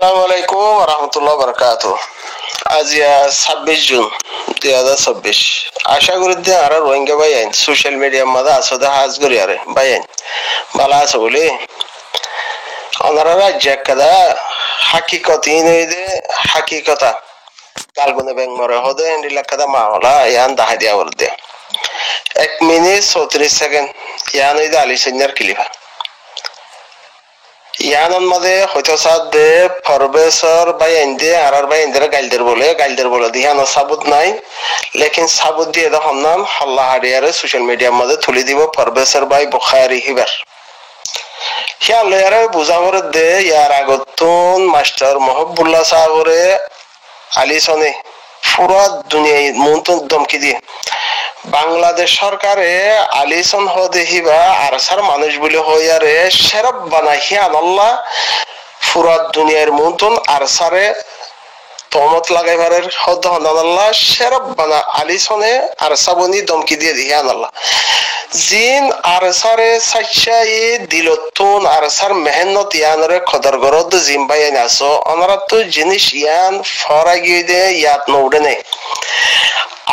আসসালামু আলাইকুম রহমতুল্লাহ বারকাত। আজ 26 জুন 2024। আশা করি যে আর রোহিঙ্গা ভাই আইন সোশ্যাল মিডিয়ার মাঝে আসতে হাজ করি আরে ভাই আইন ভালো আছে বলি ওনারা রাজ্য কাদা হাকিকত ইনইদে হাকিকতা কালবনে ব্যাংক মরে হদে এন্ডিলা কাদা মামলা ইয়ান দাহাই দিয়া বলতে 1 মিনিট 34 সেকেন্ড ইয়ান ইদে আলী সিনিয়র ক্লিপা ইয়ানোর মাঝে হয়তো সাদে প্রফেসর ভাই আইন্দে আর ভাই আইন্দে গাইলদের বলে দিহানো সাবুত নাই লেকিন সাবুত দিয়ে তখন নাম হল্লা হারিয়ারে সোশ্যাল মিডিয়ার মাঝে তুলি দিব প্রফেসর ভাই বুখারী হিবার হিয়া লয়ারে বুঝাবরে দে ইয়ার আগতুন মাস্টার মহবুল্লাহ সাহেবরে আলিসনে পুরা দুনিয়ায় মন্তন দমকি দিয়ে বাংলাদেশ সরকারে আলিসন হদে হিবা আর সার মানুষ বলে হইয়ারে সেরব বানা হিয়ান আল্লাহ পুরা দুনিয়ার মন্তন আর সারে তহমত লাগাইবারের হদ আল্লাহ সেরব বানা আলিসনে আর সাবনি দমকি দিয়ে হিয়ান আল্লাহ জিন আর সারে সাচ্চাই দিলতুন আর সার মেহনত ইয়ানরে খদর গরদ জিম্বাই নাসো অনারা তো জিনিস ইয়ান ফরা গিয়ে দে ইয়াত নউড়ে নেই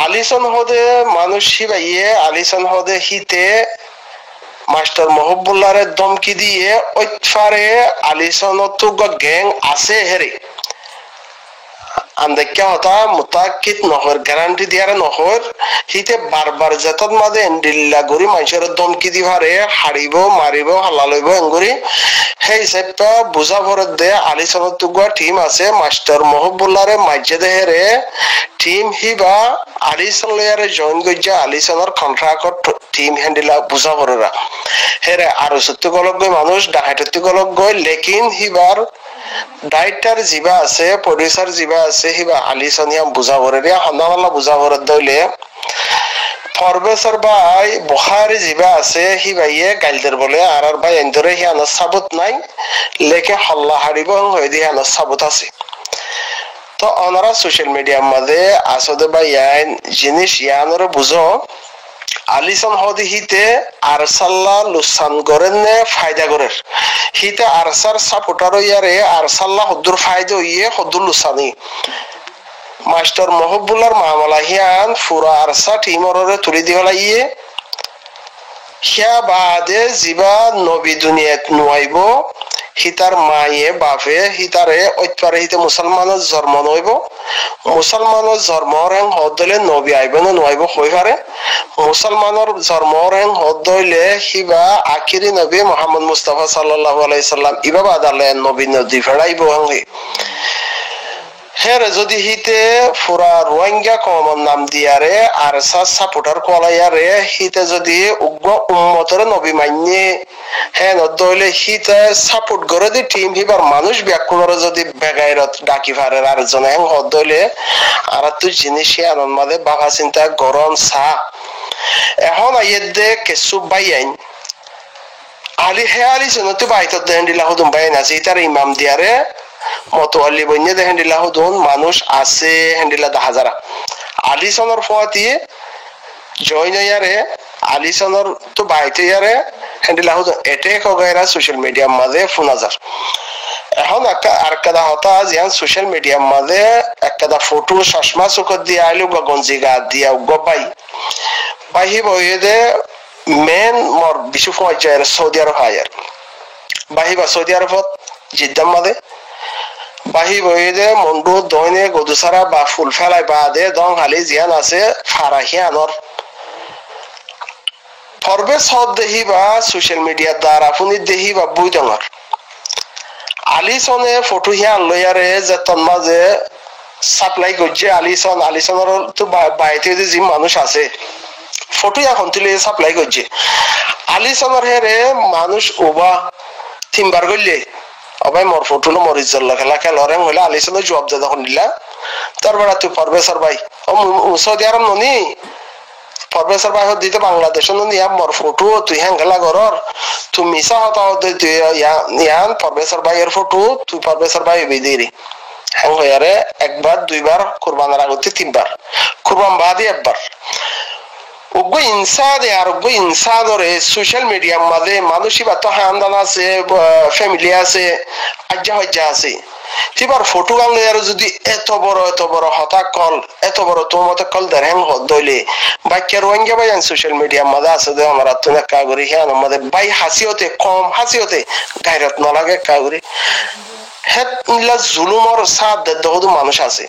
আলিসন হদে মানুষ হিবাইয়ে আলিসন হদে হিতে মাস্টার মহবুল্লারে দমকি দিয়ে ঐতফারে আলিসন তো গ্যাং আছে হেরে আন্দেক্যা হতা মুতাকিদ নহর গ্যারান্টি দিয়ারে নহর হিতে বারবার যেতত মাঝে এন্ডিল্লা গরি মানুষের দমকি দিভারে হারিব মারিব হাল্লা লইব এঙ্গুরি সেই হিসাবটা বুঝা ভরে দে আলিসনত তুগুয়া টিম আছে মাস্টার মহবুল্লারে মাইজে দেহেরে টিম হিবা আলিসন লয়ারে জয়েন গজ্জা আলিসনের কন্ট্রাক্ট টিম হ্যান্ডিলা বুঝা ভরেরা হেরে আরো সত্যি গলক গই মানুষ ডাহাইটতি গলক গই লেকিন হিবার ডাইরেক্টর জিবা আছে প্রডিউসার জিবা আছে হিবা আলিসনিয়া বুঝা ভরে রিয়া হন্দামাল্লা বুঝা ভরে দইলে প্রফেসর ভাই বুখারী জিবা আছে হি ভাইয়ে গাইলদের বলে আর ভাই এন্দরে হি আনার সাবুত নাই লেকে হল্লা হারিব হয়ে দিয়ে আনার সাবুত আছে তো ওনারা সোশ্যাল মিডিয়ার মাঝে আসলে ভাই ইয়ান জিনিস ইয়ানরে বুঝো আলিসন হদি হিতে আরসাল্লা লুসান করেন নে ফায়দা করেন হিতে আরসার সাপোর্টার ইয়ারে আরসাল্লা হদ্দুর ফায়দা ইয়ে হদ্দুর লুসানি মাস্টার মহবুল্লার মামলা হিয়ান ফুরা আরসা টিমরে তুলি দিহলা ইয়ে হিয়া বাদে জিবা নবী দুনিয়াত নুয়াইব হিতার মায়ে বাপে হিতারে ঐতপারে হিতে মুসলমানের জন্ম নইব মুসলমানের জন্ম রেং হদ দইলে নবী আইব না নুয়াইব হই পারে মুসলমানের জন্ম রেং হদ দইলে হিবা আখিরি নবী মোহাম্মদ মুস্তাফা সাল্লাল্লাহু আলাইহি সাল্লাম ইবা বাদালে নবী নদী ফেড়াইব হঙ্গে হেরে যদি হিতে ফুরা রোহিঙ্গা কমন নাম দিয়ারে আর সাপোর্টার কলাইয়ারে হিতে যদি উগ্র উম্মতর নবী মাইনে হ্যাঁ নদলে হিতে সাপোর্ট করে দি টিম হিবার মানুষ ব্যাকুলরে যদি বেগাইরত ডাকি ফারে আর জন হ্যাঁ হদলে আর তো জিনিসই আনন্দ মাদে বাবা চিন্তা গরম চা এখন আইয়ের দে কেসু বাই আইন আলি হে আলি জনতো বাইত দেন দিলা হুদুম বাইন আছে ইতার ইমাম দিয়ারে মতোয়াল্লি বন্যে দেখেন দিলা হুদুন মানুষ আছে হেন্ডিলা দা হাজারা আলিসনের ফোয়াতি জয়েন ইয়ারে আলিসনের তো বাইতে ইয়ারে হেন্ডিলা হুদুন এটে কগাইরা সোশ্যাল মিডিয়ার মাঝে ফোনাজার এখন একটা আর কাদা হতা জিয়ান সোশ্যাল মিডিয়ার মাঝে একটা ফটো চশমা চোখত দিয়ে আইলো গঞ্জি গা দিয়া গবাই বাহি বইয়ে মেন মর বিশু ফোয়াই যায় সৌদি আরব হায়ার বাহিবা সৌদি আরবত জিদ্দাম মাঝে বাহি বইদে মন্ডু দইনে গদুসারা বা ফুল ফেলাই বা দে দং হালি জিয়ান আছে ফারাহি আনর পর্বে সব দেহি বা সোশ্যাল মিডিয়ার দ্বারা ফুনি দেহি বা বুই ডঙর আলিসনে ফটো হিয়া লয়ারে যে তন্মাজে সাপ্লাই করছে আলিসনের তো বাইতে যে মানুষ আছে ফটো এখন তুলে সাপ্লাই করছে আলিসনের হেরে মানুষ ওবা তিনবার করলে অবাই মর ফটুলো মরিজল খেলা খেলরেং হইলে আলিসনে জবাব দে তখন দিলা তারপরে তুই প্রফেসর ভাই সৌদি আরব ননি প্রফেসর ভাই দিতে বাংলাদেশ ননি মর ফটো তুই হ্যাঁ খেলা ঘরর তুই মিশা হতা তুই ইয়ান প্রফেসর ভাইয়ের ফটো তুই প্রফেসর ভাই বিদিরি হ্যাঁ হইয়ারে একবার দুইবার কুরবানের আগতে তিনবার কুরবান বাদে একবার উগ্র ইনসান আর উগ্র ইনসান ওরে সোশ্যাল মিডিয়ার মাঝে মানুষই বা তো হান্দান আছে ফ্যামিলি আছে আজ্জা হজ্জা আছে তিবার ফটো গান লই আর যদি এত বড় হতা কল এত বড় তোমার মতো কল দেন দইলে বাক্যের ওয়াঙ্গে ভাই সোশ্যাল মিডিয়া মাঝে আছে দে আমরা তো না কাগরি হ্যাঁ আমাদের ভাই হাসিওতে কম হাসিওতে গায়রত না লাগে কাগরি হ্যাঁ ইলা জুলুমর সাথ দেদহদু মানুষ আছে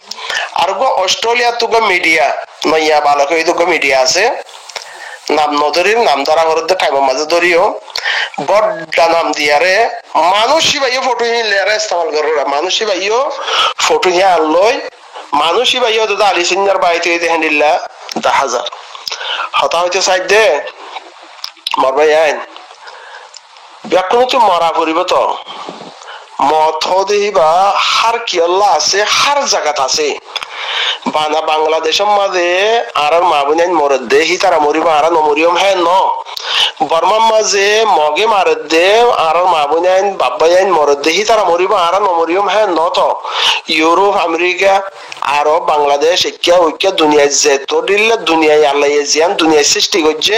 আর গো অস্ট্রেলিয়া তো গো মিডিয়া নইয়া ভালো কই তো গো মিডিয়া আছে নাম নদরির নাম দ্বারা হরদে কাইম মাঝে ধরিও বড় নাম দিয়ারে মানুষই ভাইও ফটো হিলে আর ইস্তেমাল করে মানুষই ভাইও ফটো হিয়া লই মানুষই ভাইও দাদা আলী সিনজার বাইতে দেখেন দিল্লা 10,000 হতা হইতে সাইড দে মর ভাই আইন ব্যাকুন তো মরা করিব তো মত দেহিবা হার কি আল্লাহ আছে হার জায়গাত আছে বানা বাংলাদেশের মাঝে আর মাবুনাইন মরদ দে হি তারা মরিবা আর নমরিয়ম হ্যাঁ ন বর্মার মাঝে মগে মারদ দে আর মাবুনাইন বাব্বাইন মরদ দে হি তারা মরিবা আর নমরিয়ম হ্যাঁ ন তো ইউরোপ আমেরিকা আর বাংলাদেশ একিয়া ঐক্য দুনিয়ায় যে তো দিল্লা দুনিয়ায় আল্লাহ জিয়ান দুনিয়ায় সৃষ্টি করছে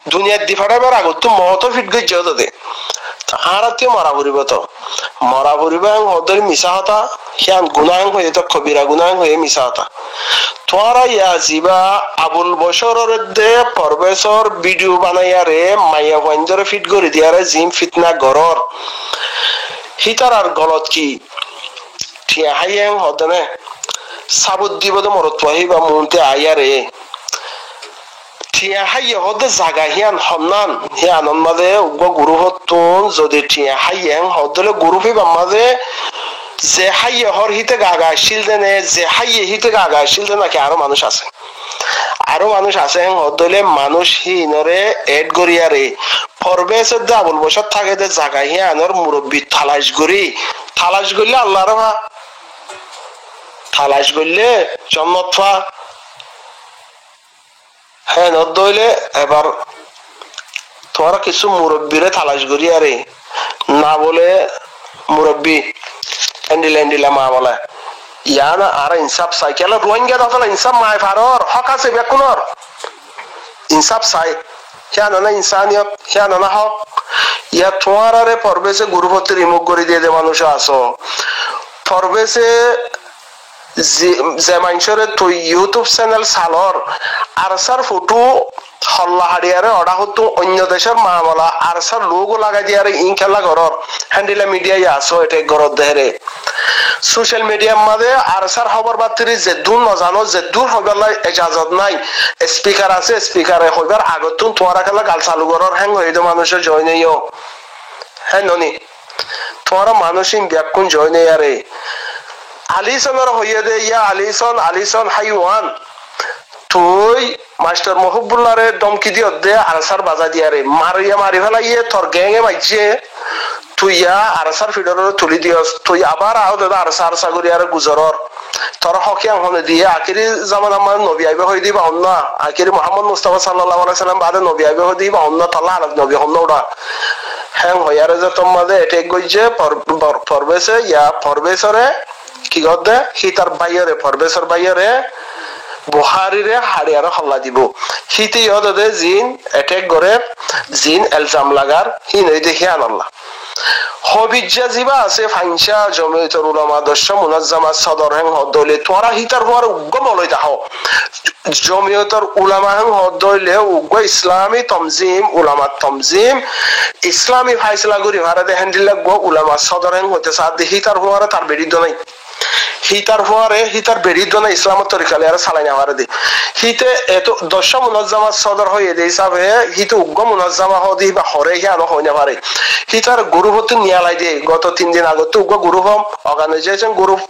দুনিয়ার দিফাড়াবার আগত তো মত ফিট করছে তাদের আর মরা পড়িব তো মরা পড়িব ওদের মিশা হতা সিয়ান গুনাহ হয়ে তো কবিরা গুনাহ হয়ে মিশা হতা তোরা ইয়া জিবা আবুল বশরের দে পরবেশর ভিডিও বানাইয়ারে মাইয়া ওয়াইন্দরে ফিট করে দিয়ারে জিম ফিতনা গরর হিতার আর গলত কি ঠিয়া হাইয়াং হদনে সাবুদ দিব তো মরত পাহি বা মুনতে আইয়ারে ঠিয়া হাইয়া হদে জাগা হিয়ান হন্নান হিয়ানন মাঝে উগ্র গুরু হতুন যদি ঠিয়া হাইয়াং হদলে গুরু ফিবা মাঝে যে হাইয়া হর হিতে গাগা আসছিল দেনে যে হাইয়ে হিতে গাগা আসছিল দেন নাকি আরো মানুষ আছে আরো মানুষ আছে হদলে মানুষ হিনরে এড গরিয়ারে পরবেশের দে আবুল বসত থাকে দে জাগা হিয়ানর মুরব্বী থালাশ গড়লে আল্লাহর ভা থালাশ গড়লে জন্নত ফা হ্যাঁ নদলে এবার তোমরা কিছু মুরব্বীরে তালাশ করি আরে না বলে মুরব্বী এন্ডিলা মা বলে ইয়ান আর ইনসাফ চাই কেন রোহিঙ্গা দাতলা ইনসাফ মাই ফারর হক আছে বেকুনর ইনসাফ চাই হিয়ান না ইনসানিয়ত হিয়ান না হক ইয়া তোমারে পরবেশে গুরুপতি রিমুভ করে দিয়ে দে মানুষ আছো পরবেশে যে মানুষের তুই ইউটিউব চ্যানেল চালর আর সার ফটো হল্লা হারিয়ারে অডা হতো অন্য দেশের মামলা আর সার লোগো লাগাই দিয়ারে ইন খেলা ঘরর হ্যান্ডিলা মিডিয়ায় আসো এটা ঘরত দেহরে সোশ্যাল মিডিয়ার মাঝে আর সার খবর বার্তারি যে দূর নজানো যে দূর হবার এজাজত নাই স্পিকার আছে স্পিকারে হইবার আগত তোমারা খেলা গাল চালু ঘরর হ্যাং হইতো মানুষের জয় নেইও হ্যাঁ ননি তোমারা মানুষ ব্যাকুন জয় নেই আরে আলিসনের হইয়া দে ইয়া আলিসন হাইওয়ান তুই মাস্টার মহবুল্লারে দমকি দিও দে আরসার বাজা দিয়ারে মারি ফেলাইয়ে তোর গ্যাংয়ে মাইছে তুই ইয়া আরসার ফিডর তুলি দিয়স তুই আবার আও দাদা আরসা করি আর গুজরর তোর হকিয়া হনে দিয়ে আখিরি জামান আমার নবী আইবে হই দিবা অন্য আখিরি মোহাম্মদ মুস্তাফা সাল্লাল্লাহু আলাইহি সাল্লাম বাদে নবী আইবে হই দিবা অন্য তাল্লাহ আলাক নবী হন্ন ওরা হ্যাঁ হইয়ারে যে তোমাদের এটেক গইছে পরবেশে ইয়া পরবেশরে কি গদে হি তার বাইরে পরবেশর বাইরে বুহারিরে হাড়িয়ার হল্লা দিব হিতে ইহদে জিন এটেক করে জিন এলজাম লাগার হি নই দেখি আনাল্লাহ হবিজ্জা জিবা আছে ফাইনসা জমিয়তুল উলামা দশ মুনাজ্জামা সদর হেং হদলে তোরা হিতার হওয়ার উগ্র বলই দাও জমিয়তুল উলামা হেং হদলে উগ্র ইসলামী তমজিম উলামা তমজিম ইসলামী ফাইসলা করি ভারতে হ্যান্ডিল গো উলামা সদর হেং হতে সাথে হিতার হওয়ার তার বিরুদ্ধে নাই হিতার হওয়ারে হিতার বিরুদ্ধ না ইসলামের তরিকালে আর চালাই নেওয়ারে দি হিতে এত দশ মুনাজ্জামা সদর হয়ে দে হিসাবে হিতে উগ্র মুনাজ্জামা হদি বা হরে হিয়ানো হই না পারে হিতার গ্রুপ হতে নিয়ালাই দিয়ে গত 3 দিন আগত উগ্র গ্রুপ অর্গানাইজেশন গ্রুপ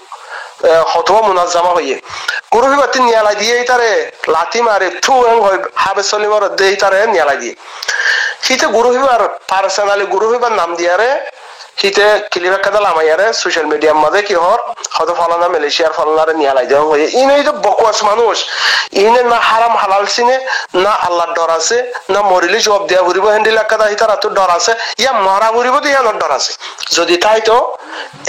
হতবা মুনাজ্জামা হইয়ে গ্রুপ বাতি নিয়ালাই দিয়ে তারে লাথি মারে থু হয় হাবে সলিমর দে তারে নিয়ালাই দিয়ে হিতে গ্রুপ আর পার্সোনালি গ্রুপ নাম দিয়ারে হিতে ক্লিয়ার কাদাল আমায়ারে সোশ্যাল মিডিয়ার মাঝে কি হর হয়তো ফলানা মালয়েশিয়ার ফলানারে নিয়ে লাই দেওয়া হয়ে ইনেই তো বকওয়াস মানুষ ইনে না হারাম হালাল চিনে না আল্লাহর ডর আছে না মরিলে জবাব দেওয়া ঘুরিব হ্যান্ডিল কাদা হিতার এত ডর আছে ইয়া মারা ঘুরিব তো ইয়ানোর ডর আছে যদি তাই তো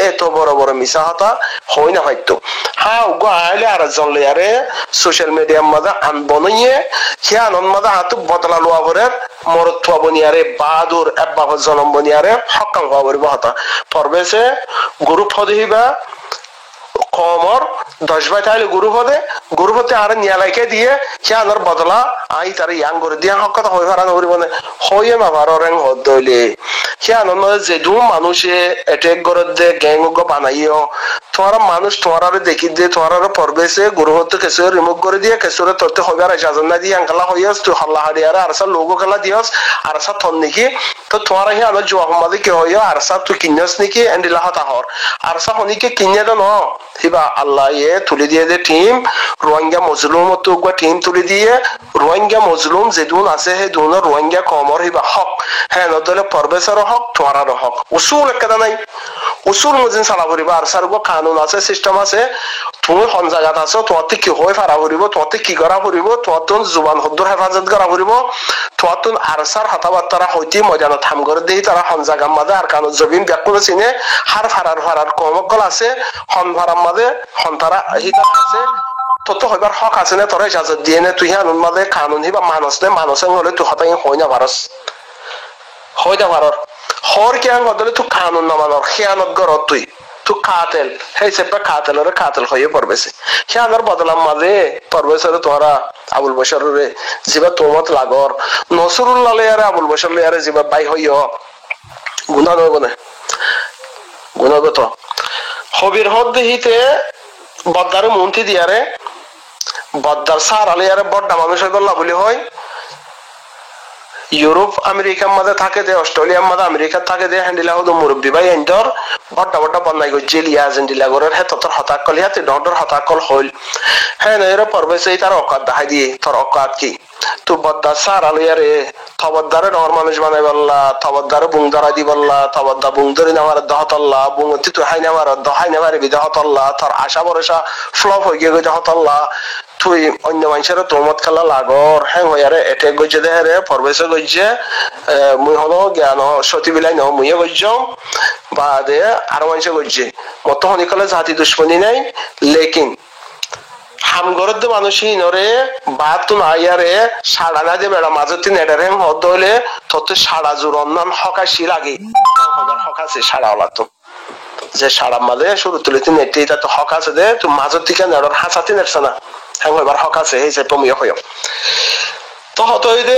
এত বড় বড় মিশা হতা হয় না হয়তো হ্যাঁ উগ্র আইলে আর একজন লেয়ারে সোশ্যাল মিডিয়ার মাঝে আনবনিয়ে হিয়ানন মাঝে হাত বদলা লোয়া ভরে মরত থুয়া বনিয়ারে বাহাদুর এক বাবার জনম বনিয়ারে হকাম হওয়া ভরিব হতা পরবেশে গ্রুপ হদিবা কমর 10 ভাই তাইলে গুরু হতে আর নিয়ালাইকে দিয়ে সে আনার বদলা আই তার ইয়াং করে দিয়ে হক কথা হই ফারান করিব না হইয়ে মা ভাররেন হদইলে সে আনন্দ যে দু মানুষে অ্যাটাক করে দে গ্যাং গো বানাইও তোমার মানুষ তোমার দেখি দে তোমার পরবেশে গুরু হতে কেসে রিমুভ করে দিয়ে কেসরে তোতে হইবার ইজাজত না দিয়ে আঙ্কালা হইয়াস তুই হল্লা হারিয়ারে আর সা লোগো খেলা দিয়াস আর সা থন নাকি তো তোমার হি আনো জওয়াব মাদি কে হইয়া আর সা তুই কিনস নাকি এন্ডিলা হতা হর আর সা হনিকে কিনে দে ন হিবা আল্লাহ এ তুলে দিয়ে দে টিম রোহিঙ্গা মজলুম তো টিম তুলে দিয়ে রোহিঙ্গা মজলুম যেদুন আছে হে দুন রোহিঙ্গা কমর হিবা হক হ্যাঁ নদলে পরবেশারও হক তোমারও হক উসুল একটা নাই উসুল মজিন সালা করিবা আর সার গো কানুন আছে সিস্টেম আছে তুমি হন জায়গাত আছো তোমাতে কি হয়ে ফারা করিব তোমাতে কি করা করিব তোমার জুবান হদ্দুর হেফাজত করা করিব তোমার আর সার হাতাবার্তারা হইতে মজানো থাম করে দেই তারা হন জায়গার মাঝে আর কানুন জবিন ব্যাকুল চিনে হার ফারার কমকল আছে হন ফারার মাঝে হন তারা হিতা আছে তত হইবার হক আছে না তোরা ইজাজত দিয়ে নে তুই আনুন মাঝে কানুন হিবা মানুষ নে মানুষ হলে তুই হতাই হই না পারস হই না পারর হর কেন বদলে তুই কানুন না মানর খেয়ানত গর তুই কাতেল সেই সেপা কাতেলরে কাতেল হয়ে পড়বেছে খেয়ানোর বদলাম মাঝে পড়বেছে তোরা আবুল বশরে জিবা তোমত লাগর নসরুল্লাহ লেয়ারে আবুল বশর লেয়ারে জিবা বাই হইও গুণা নয় বনে গুণগত হবির হদ দেহিতে বদ্দারে মন্ত্রী দিয়ারে বদ্দার সার আলিয়ারে বড্ডা মানুষের গল্লা বলি হয় ইউরোপ আমেরিকার মাঝে থাকে দে অস্ট্রেলিয়ার মাঝে আমেরিকা থাকে দে হ্যান্ডিলা হতো মুরব্বী ভাই এন্ডর বড্ডা বন্যাই গজ্জিল ইয়াজ এন্ডিলা গরের হে ততর হতাকল ইয়াতে ডর হতাকল হইল হ্যাঁ এর পরবেছে তার অকাত দেখাই দিয়ে তোর অকাত কি তো বদ্দা সার আলিয়ারে থবদ্দারে ডর মানুষ বানাই বললা থবদ্দারে বুং ধরা দি বললা থবদ্দা বুং ধরে নেওয়ার দহতল্লা বুংতি তুই হাই নেওয়ার বিদহতল্লা তোর আশা ভরসা ফ্লপ হয়ে গিয়ে দহতল্লা তুই অন্য মানুষের তোমত খেলা লাগর হ্যাঁ হইয়ারে এটে গজ্জে দেহে পরবেশে গজ্জে মুই হলো জ্ঞান সতী বিলাই ন মুইয়ে গজ্জম বা দে আরো মানুষে গজ্জে মত হনিকলে জাতি দুশ্মনী নাই লেকিন হামগরদ মানুষই নরে বাদ তো নাইয়ারে সাড়া না যে বেড়া মাজতি নেডারে হদ হইলে তত সাড়া জোর অন্যান হকাশি লাগে হকাছে সাড়া ওলা তো যে সাড়া মাঝে শুরু তুলিতে নেটে এটা তো হক আছে দে তুই মাজত থেকে নেড়র হাসাতি নেটছে না হ্যাঁ এবার হক আছে এই যে পমিয়া হইও তো হত হইতে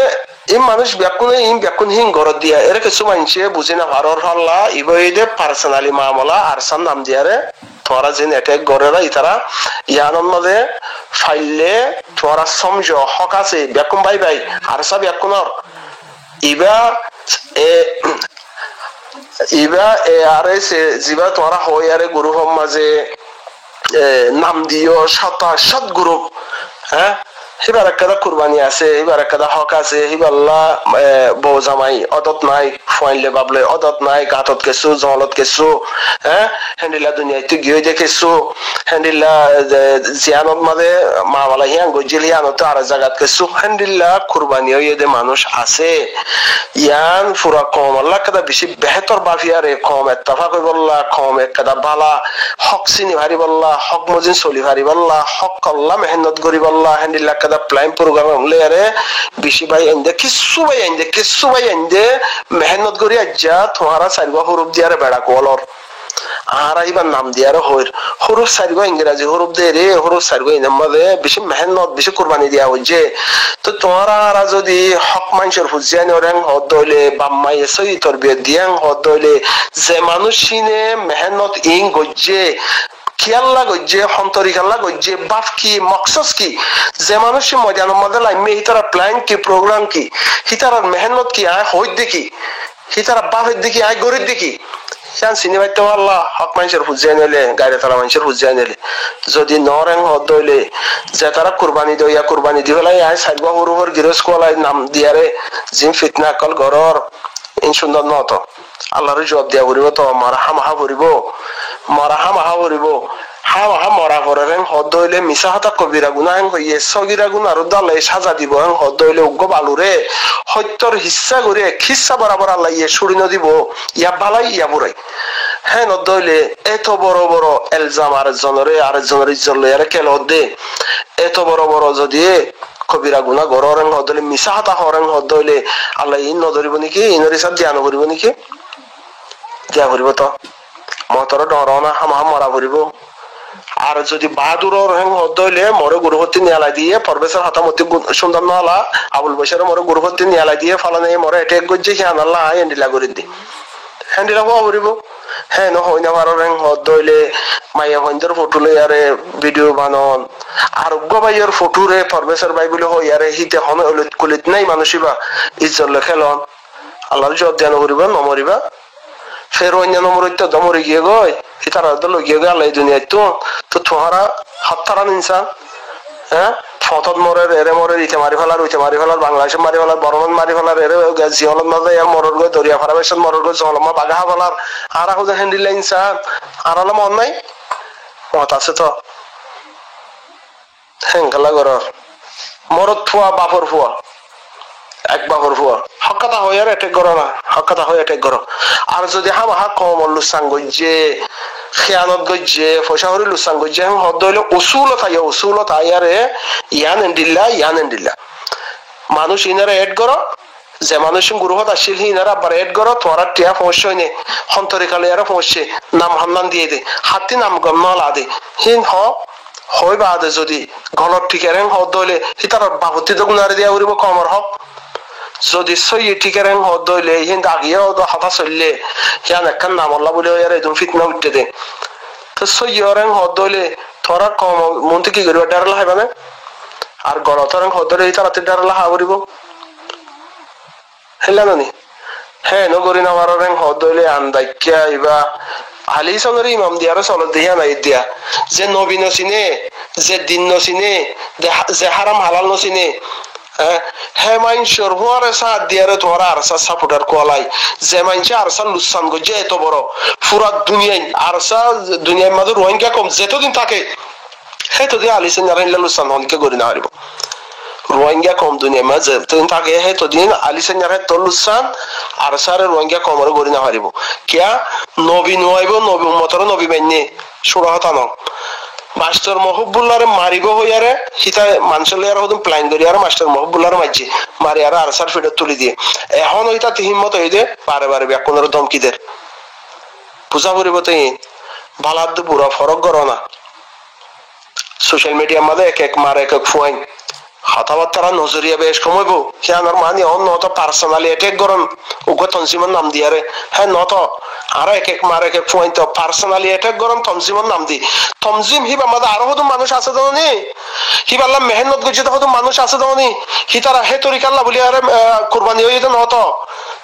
ইম মানুষ ব্যাকুনহীন গরত দিয়া এর কিছু মানুষে বুঝি না ভারর হল্লা ইবইদে পার্সোনালি মামলা আরসান নাম দিয়ারে তোরা যে অ্যাটাক গরেরা ইতারা ইয়ানন মাঝে ফাইলে তোরা সমঝ হক আছে ব্যাকুন ভাই আরসা ব্যাকুনর ইবা আরে জিবা তোরা হই আরে গুরু হম মাঝে নাম দিও সৎ গুরু হ্যাঁ এবার একটা কুরবানি আছে এবার একটা হক আছে হিবাল্লা বউ জামাই অদত নাই ফুয়াইলে বাবলে অদত নাই গাতত কেসু জলত কেসু হ্যাঁ হ্যান্ডিলা দুনিয়াতে গিয়ে দেখেছু হ্যান্ডিলা জিয়ানত মাঝে মাওয়ালা হিয়ান গজিল হিয়ানত আর জায়গাত কেসু হ্যান্ডিলা কুরবানি হইয়ে দে মানুষ আছে ইয়ান পুরা কম আল্লাহ কাদা বেশি বেহতর বাফিয়ারে কম এত্তাফাক হই বললা কম একটা বালা হক চিনি ভারি বললা হক মজিন চলি ভারি বললা হক কল্লা মেহনত করি বললা হ্যান্ডিলা কাদা প্লাইম প্রোগ্রাম লেয়ারে বেশি ভাই এন্দে কিচ্ছু ভাই এন্দে মেহনত করি আজ্জা তোমারা চারিবা হরুপ দিয়ারে বেড়া কলর আর এবার নাম দিয়ারে হইর হরুপ চারিবা ইংরেজি হরুপ দে রে হরুপ চারিবা ইনাম মাঝে বেশি মেহনত বেশি কোরবানি দিয়া হইছে তো তোমারা যদি হক মানুষের হুজিয়া নরেং হদ দইলে বাম্মাই সই তরবিয়ত দিয়াং হদ দইলে যে মানুষ সিনে মেহনত ইং গজ্জে খেয়াল্লা গজ্জে হন্তরি খেলা গজ্জে বাপ কি মকসস কি যে মানুষ ময়দানের মধ্যে লাইমে হিতারা প্ল্যান কি প্রোগ্রাম কি হিতারা মেহনত কি আয় হই দেখি হিতারা বাপের দেখি আয় গরিব দেখি সেন চিনি পাইতে পারলা হক মানুষের হুজিয়া নিলে গাড়ি তারা মানুষের হুজিয়া নিলে যদি নরেং হদ দইলে যে তারা কুরবানি দইয়া কুরবানি দি পেলাই আয় সাইবা হরুহর গিরস কোয়ালাই নাম দিয়ারে জিম ফিতনা কল ঘরর ইন সুন্দর নত আল্লাহর জবাব দিয়া করিব তো মারা হামাহা করিব হামাহা মরা করেন হদ হইলে মিছা হাতা কবিরা গুণা হেন হইয়ে সগিরা গুণার দালে সাজা দিব হেন হদ হইলে উগ্র বালুরে সত্যর হিচ্ছা করে খিচ্ছা বরাবর আল্লাহ ইয়ে সুরি নদিব ইয়া বালাই ইয়া বুড়াই হ্যাঁ নদ হইলে এত বড় বড় এলজাম আরেকজনের ইজ্জত লইয়ারে কেল দে এত বড় বড় যদি কবিরা গুণা গরেন হদ হইলে মিছা হাতা হরেন হদ হইলে আল্লাহ ইন নধরিব নেকি ইনর হিসাব ধ্যান করিব নেকি দিয়া করিব তো মতর ডর না হামাহা মরা করিব আর যদি বাহাদুর হেং হইলে মরে গুরুহত্তি নিয়ালাই দিয়ে পরবেশের হাতামতি সুন্দর নলা আবুল বসের মরে গুরুহত্তি নিয়ালাই দিয়ে ফলানে মরে এটেক গজ্জে হিয়ান আল্লাহ এন্ডিলা করে দি হ্যান্ডিলা হওয়া করিব হ্যাঁ ন হই না পারো রেং হইলে মাইয়া হইন্দর ফটো লই আরে ভিডিও বানন আরোগ্য ভাইয়ের ফটো রে পরবেশের ভাই বলে হই আরে হিতে হন কুলিত নাই মানুষিবা ইজ্জত খেলন আল্লাহর জব ধ্যান করিব নমরিবা ফের অন্যান্য মরিত দমরি গিয়ে গই হিতারা দল গিয়ে গেল এই দুনিয়ায় তো তোমারা হাততারা ইনসান হ্যাঁ ফতত মরে এরে মরে ইতে মারি ফেলার উইতে মারি ফেলার বাংলাদেশে মারি ফেলার বর্মন মারি ফেলার এরে জিহলত মাঝে এর মরর গই দরিয়া ফারা বেশন মরর গই জলমা বাগাহা ফেলার আর হুজা হ্যান্ডিল ইনসান আর হলো মন নাই মত আছে তো হেঙ্গালা গরর মরদ ফুয়া বাপর ফুয়া এক বাপর ফুয়া হকাতা হয়ে আর এটেক করো না হকাতা হয়ে এটেক করো আর যদি হামাহা কম লুসাং গজ্জে খেয়ানত গজ্জে পয়সা হরি লুসাং গজ্জে হম হদ হইলে উসুলত আয়ারে ইয়ান এন্ডিল্লা মানুষ ইনারা এড করো যে মানুষ গুরুহত আসছিল ইনারা আবার এড করো তোরা টিয়া সমস্যা হয়নি হন্তরিকালে এরা সমস্যা নাম হান্নান দিয়ে দে হাতি নাম গম নলা দে হিন হয় বাদে যদি গলত ঠিকের হেং হদ হইলে হিতার বাপতি তো গুনারে দিয়া উড়িব কমর হক যদি সই ঠিকের হেং হদ হইলে হিন আগিয়ে হাতা চললে হিয়ান একখান নাম আল্লাহ বলে আর একদম ফিতনা উঠতে দে তো সই হেং হদ হইলে তোরা কম মনতে কি করিব ডারলা হয় মানে আর গলত হেং হদ হইলে হিতার হাতে ডারলা হা করিব হেলা নানি হ্যাঁ নগরী নামার হেং হদ হইলে আন্দাইকিয়া ইবা আলি সঙ্গে ইমাম দিয়ার চলত দিয়া নাই দিয়া যে নবী নচিনে যে দিন নচিনে যে হারাম হালাল নচিনে হে মাইনসর হুয়ারে সাত দিয়ারে তোমার আরসা সাপোর্টার কোয়ালাই যে মাইনসে আরসা লুসান গজ্জে এত বড় পুরা দুনিয়ায় আরসা দুনিয়ার মাঝে রোহিঙ্গা কম যেতদিন থাকে সেতদিন আলি সিনারা লুসান হনকে গড়ি না হারিব রোহিঙ্গা কম দুনিয়ার মাঝে যেতদিন থাকে সেতদিন আলি সিনারা তলুসান আরসারে রোহিঙ্গা কমর গড়ি না হারিব কিয়া নবী নুয়াইব নবী উম্মতর নবী মাইনে সুরাহতা ন মাস্টার মহবুল্লারে মারিব হইয়ারে হিতা মানুষের আর হদম প্ল্যান করি আর মাস্টার মহবুল্লার মাঝে মারি আর আরসার ফিডত তুলি দিয়ে এখন ওইটা হিম্মত হই দে বারে ব্যাকুনের ধমকিদের পূজা করিব তো ভালাদ পুরা ফরক করো না সোশ্যাল মিডিয়ার মাঝে এক মার এক ফুয়াইন কথাবার্তারা নজরিয়া বেশ কমাইব সিয়ানোর মানি অন নত পার্সোনালি এটেক গরম উগ্র তনসিমর নাম দিয়ারে হ্যাঁ নত আর এক মার এক পয়েন্ট পার্সোনালি এটেক গরম তনসিমর নাম দি তনজিম হিব আমাদের আরো হতো মানুষ আছে দনি হিব আল্লাহ মেহনত গজিত হতো মানুষ আছে দনি হি তারা হে তরিকাল্লাহ বলি আরে কুরবানি হইতে নত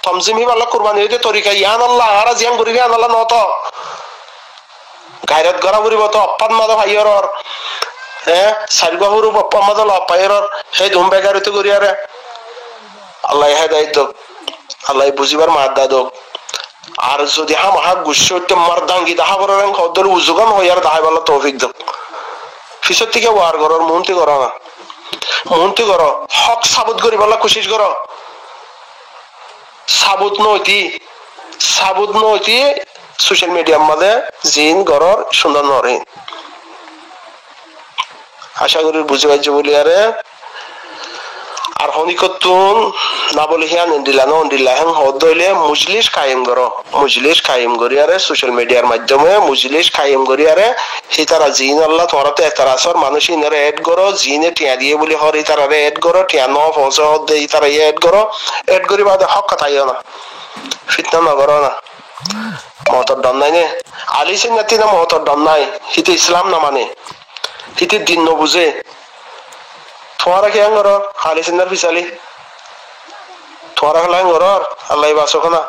তনজিম হিব আল্লাহ কুরবানি হইতে তরিকা ইয়ান আল্লাহ আর জিয়ান করি ইয়ান আল্লাহ নত গায়রত গড়া করিব তো অপান মাদ ভাইয়র সারগাহুরু বাপ্পা মাদল অপায়ের হে ধুমবে গাড়িতে করিয়ারে আল্লাহ হেদায়েত দক আল্লাহ বুঝিবার মাদ্দা দক আর যদি হামাহা গুস্য হইতে মারদাঙ্গি দাহা করেন কদর উজুগান হইয়ার দাহাই বলা তৌফিক দক পিছর থেকে ওয়ার করর মন্তি করো না মন্তি করো হক সাবুত করি বলা কোশিশ করো সাবুত নইতি সোশ্যাল মিডিয়ার মাঝে জিন গরর সুন্দর নরে আশা করি বুঝে পাইছো বলি আরে আর হনিকতুন না বলে হিয়ান দিলা হেন হদ হইলে মুজলিস কায়েম করি আরে সোশ্যাল মিডিয়ার মাধ্যমে মুজলিস কায়েম করি আরে হিতারা জিন আল্লাহ তোমারতে এতার আসর মানুষ ইনারে এড করো জিনে টিয়া দিয়ে বলি হর ইতারারে এড করো টিয়া ন পৌঁছে হদ দে ইতারা এড করি বাদে হক কথাইও না ফিতনা না করো না মহতর দম নাই নে আলি সিন্নাতি না মহতর দম নাই হিতে ইসলাম না মানে হিতে দিন নবুঝে তোমারা কি করো খালি সিন্নার পিছালি তোমারা খেলা করো আল্লাহ বাসো না